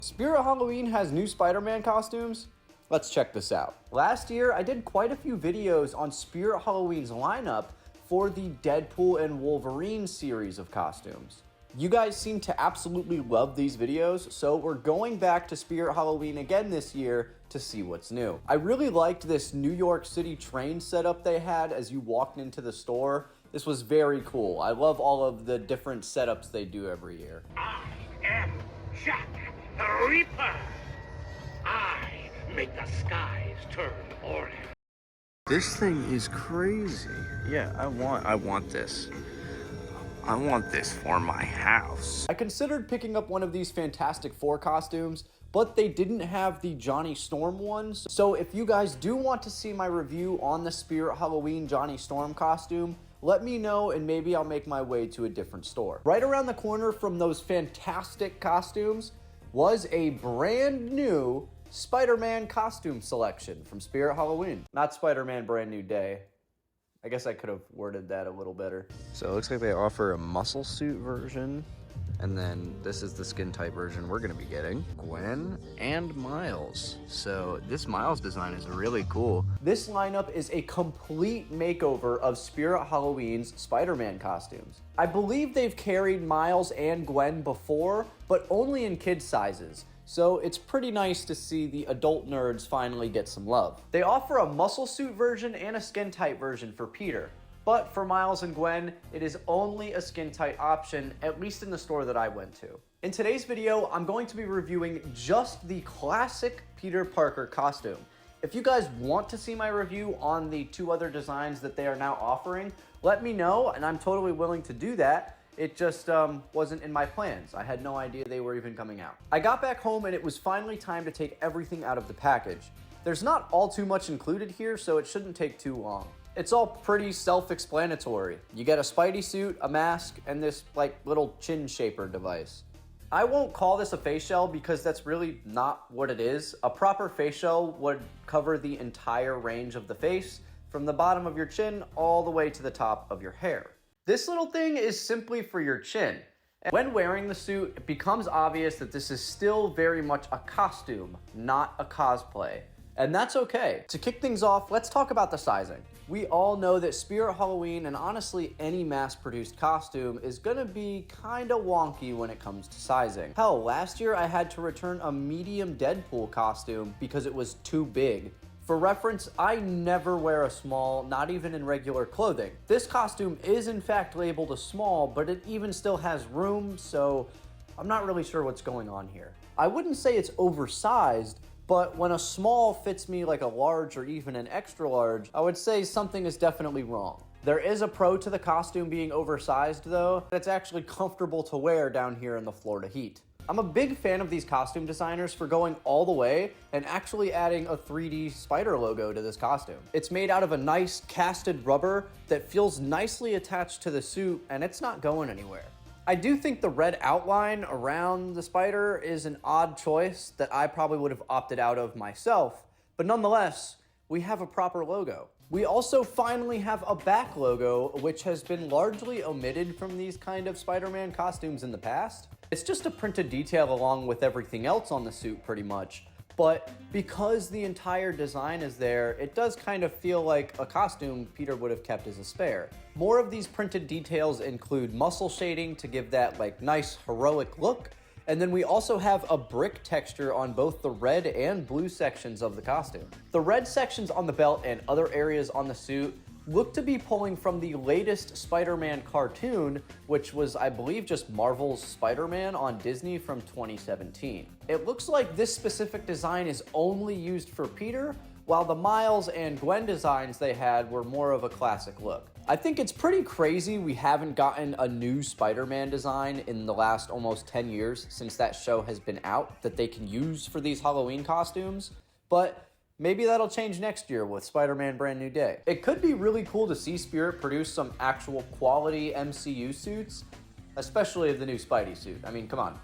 Spirit Halloween has new Spider-Man costumes? Let's check this out. Last year, I did quite a few videos on Spirit Halloween's lineup for the Deadpool and Wolverine series of costumes. You guys seem to absolutely love these videos, so we're going back to Spirit Halloween again this year to see what's new. I really liked this New York City train setup they had as you walked into the store. This was very cool. I love all of the different setups they do every year. I am Jack the Reaper. I make the skies turn orange. This thing is crazy. Yeah, I want this. I want this for my house. I considered picking up one of these Fantastic Four costumes, but they didn't have the Johnny Storm ones. So if you guys do want to see my review on the Spirit Halloween Johnny Storm costume, let me know and maybe I'll make my way to a different store. Right around the corner from those fantastic costumes was a brand new Spider-Man costume selection from Spirit Halloween. Not Spider-Man Brand New Day. I guess I could have worded that a little better. So it looks like they offer a muscle suit version, and then this is the skin tight version we're gonna be getting. Gwen and Miles. So this Miles design is really cool. This lineup is a complete makeover of Spirit Halloween's Spider-Man costumes. I believe they've carried Miles and Gwen before, but only in kid sizes. So it's pretty nice to see the adult nerds finally get some love. They offer a muscle suit version and a skin tight version for Peter. But for Miles and Gwen, it is only a skin tight option, at least in the store that I went to. In today's video, I'm going to be reviewing just the classic Peter Parker costume. If you guys want to see my review on the two other designs that they are now offering, let me know, and I'm totally willing to do that. It just wasn't in my plans. I had no idea they were even coming out. I got back home and it was finally time to take everything out of the package. There's not all too much included here, so it shouldn't take too long. It's all pretty self-explanatory. You get a Spidey suit, a mask, and this like little chin shaper device. I won't call this a face shell because that's really not what it is. A proper face shell would cover the entire range of the face, from the bottom of your chin all the way to the top of your hair. This little thing is simply for your chin. And when wearing the suit, it becomes obvious that this is still very much a costume, not a cosplay. And that's okay. To kick things off, let's talk about the sizing. We all know that Spirit Halloween, and honestly any mass-produced costume, is gonna be kinda wonky when it comes to sizing. Hell, last year I had to return a medium Deadpool costume because it was too big. For reference, I never wear a small, not even in regular clothing. This costume is in fact labeled a small, but it even still has room, so I'm not really sure what's going on here. I wouldn't say it's oversized, but when a small fits me like a large or even an extra large, I would say something is definitely wrong. There is a pro to the costume being oversized though. It's actually comfortable to wear down here in the Florida heat. I'm a big fan of these costume designers for going all the way and actually adding a 3D spider logo to this costume. It's made out of a nice casted rubber that feels nicely attached to the suit, and it's not going anywhere. I do think the red outline around the spider is an odd choice that I probably would have opted out of myself, but nonetheless, we have a proper logo. We also finally have a back logo, which has been largely omitted from these kind of Spider-Man costumes in the past. It's just a printed detail along with everything else on the suit pretty much, but because the entire design is there, it does kind of feel like a costume Peter would have kept as a spare. More of these printed details include muscle shading to give that like nice heroic look, and then we also have a brick texture on both the red and blue sections of the costume. The red sections on the belt and other areas on the suit look to be pulling from the latest Spider-Man cartoon, which was, I believe, just Marvel's Spider-Man on Disney from 2017. It looks like this specific design is only used for Peter, while the Miles and Gwen designs they had were more of a classic look. I think it's pretty crazy we haven't gotten a new Spider-Man design in the last almost 10 years since that show has been out that they can use for these Halloween costumes, but maybe that'll change next year with Spider-Man Brand New Day. It could be really cool to see Spirit produce some actual quality MCU suits, especially the new Spidey suit. I mean, come on,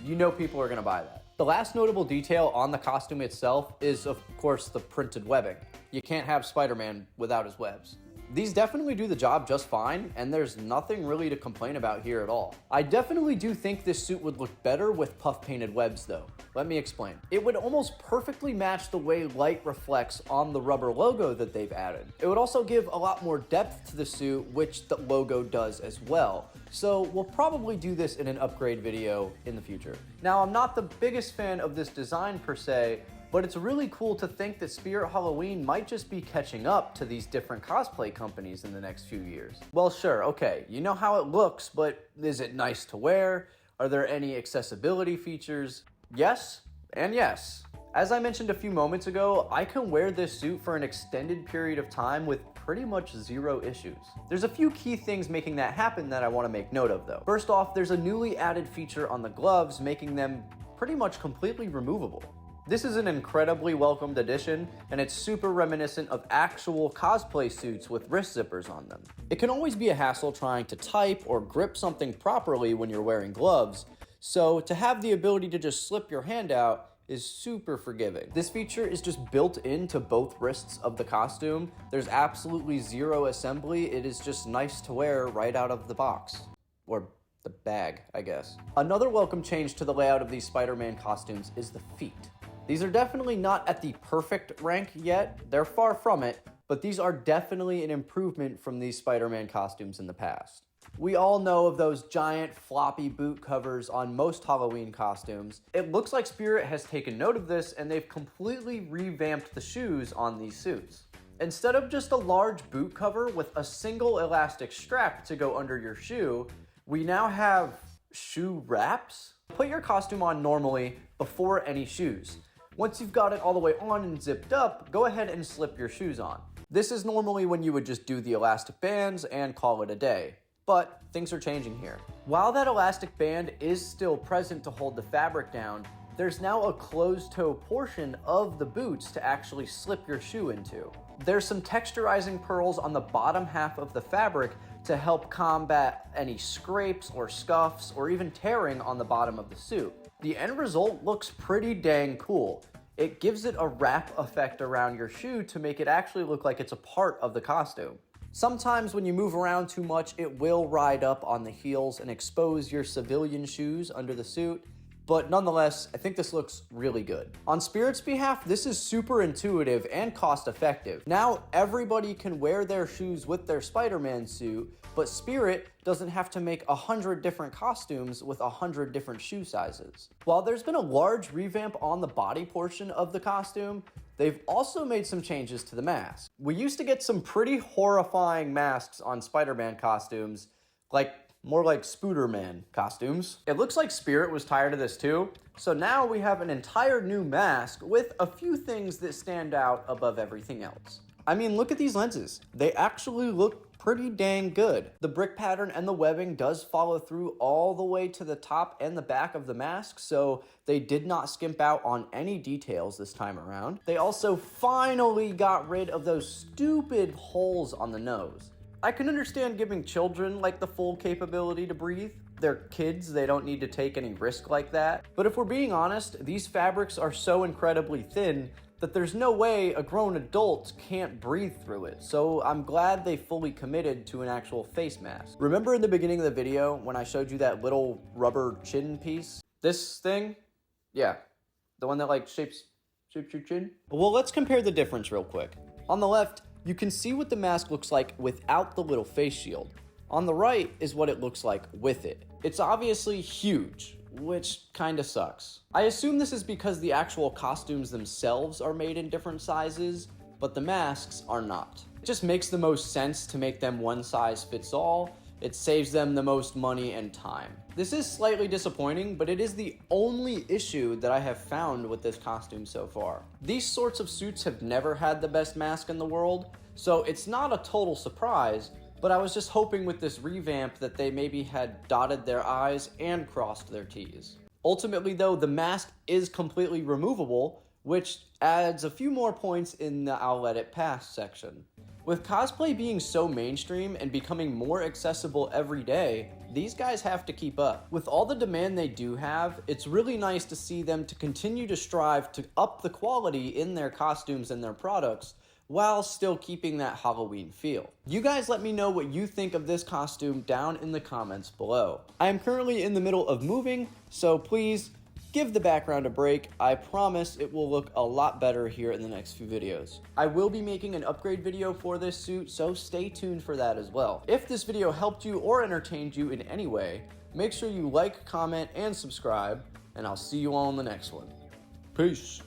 you know people are gonna buy that. The last notable detail on the costume itself is, of course, the printed webbing. You can't have Spider-Man without his webs. These definitely do the job just fine, and there's nothing really to complain about here at all. I definitely do think this suit would look better with puff painted webs though. Let me explain. It would almost perfectly match the way light reflects on the rubber logo that they've added. It would also give a lot more depth to the suit, which the logo does as well. So we'll probably do this in an upgrade video in the future. Now, I'm not the biggest fan of this design per se, but it's really cool to think that Spirit Halloween might just be catching up to these different cosplay companies in the next few years. Well, sure, okay, you know how it looks, but is it nice to wear? Are there any accessibility features? Yes, and yes. As I mentioned a few moments ago, I can wear this suit for an extended period of time with pretty much zero issues. There's a few key things making that happen that I want to make note of though. First off, there's a newly added feature on the gloves making them pretty much completely removable. This is an incredibly welcomed addition, and it's super reminiscent of actual cosplay suits with wrist zippers on them. It can always be a hassle trying to type or grip something properly when you're wearing gloves, so to have the ability to just slip your hand out is super forgiving. This feature is just built into both wrists of the costume. There's absolutely zero assembly. It is just nice to wear right out of the box. Or the bag, I guess. Another welcome change to the layout of these Spider-Man costumes is the feet. These are definitely not at the perfect rank yet. They're far from it, but these are definitely an improvement from these Spider-Man costumes in the past. We all know of those giant floppy boot covers on most Halloween costumes. It looks like Spirit has taken note of this and they've completely revamped the shoes on these suits. Instead of just a large boot cover with a single elastic strap to go under your shoe, we now have shoe wraps. Put your costume on normally before any shoes. Once you've got it all the way on and zipped up, go ahead and slip your shoes on. This is normally when you would just do the elastic bands and call it a day. But things are changing here. While that elastic band is still present to hold the fabric down, there's now a closed toe portion of the boots to actually slip your shoe into. There's some texturizing pearls on the bottom half of the fabric to help combat any scrapes or scuffs or even tearing on the bottom of the suit. The end result looks pretty dang cool. It gives it a wrap effect around your shoe to make it actually look like it's a part of the costume. Sometimes when you move around too much, it will ride up on the heels and expose your civilian shoes under the suit, but nonetheless, I think this looks really good. On Spirit's behalf, this is super intuitive and cost effective. Now everybody can wear their shoes with their Spider-Man suit, but Spirit doesn't have to make 100 different costumes with 100 different shoe sizes. While there's been a large revamp on the body portion of the costume, they've also made some changes to the mask. We used to get some pretty horrifying masks on Spider-Man costumes, more like Spooderman costumes. It looks like Spirit was tired of this too, so now we have an entire new mask with a few things that stand out above everything else. I mean, look at these lenses. They actually look pretty dang good. The brick pattern and the webbing does follow through all the way to the top and the back of the mask, so they did not skimp out on any details this time around. They also finally got rid of those stupid holes on the nose. I can understand giving children the full capability to breathe. They're kids, they don't need to take any risk like that. But if we're being honest, these fabrics are so incredibly thin that there's no way a grown adult can't breathe through it. So I'm glad they fully committed to an actual face mask. Remember in the beginning of the video when I showed you that little rubber chin piece? This thing? Yeah, the one that shapes your chin? Well, let's compare the difference real quick. On the left, you can see what the mask looks like without the little face shield. On the right is what it looks like with it. It's obviously huge, which kinda sucks. I assume this is because the actual costumes themselves are made in different sizes, but the masks are not. It just makes the most sense to make them one size fits all. It saves them the most money and time. This is slightly disappointing, but it is the only issue that I have found with this costume so far. These sorts of suits have never had the best mask in the world, so it's not a total surprise, but I was just hoping with this revamp that they maybe had dotted their I's and crossed their T's. Ultimately though, the mask is completely removable, which adds a few more points in the I'll let it pass section. With cosplay being so mainstream and becoming more accessible every day, these guys have to keep up. With all the demand they do have, it's really nice to see them to continue to strive to up the quality in their costumes and their products while still keeping that Halloween feel. You guys let me know what you think of this costume down in the comments below. I am currently in the middle of moving, so please give the background a break. I promise it will look a lot better here in the next few videos. I will be making an upgrade video for this suit, so stay tuned for that as well. If this video helped you or entertained you in any way, make sure you like, comment, and subscribe, and I'll see you all in the next one. Peace.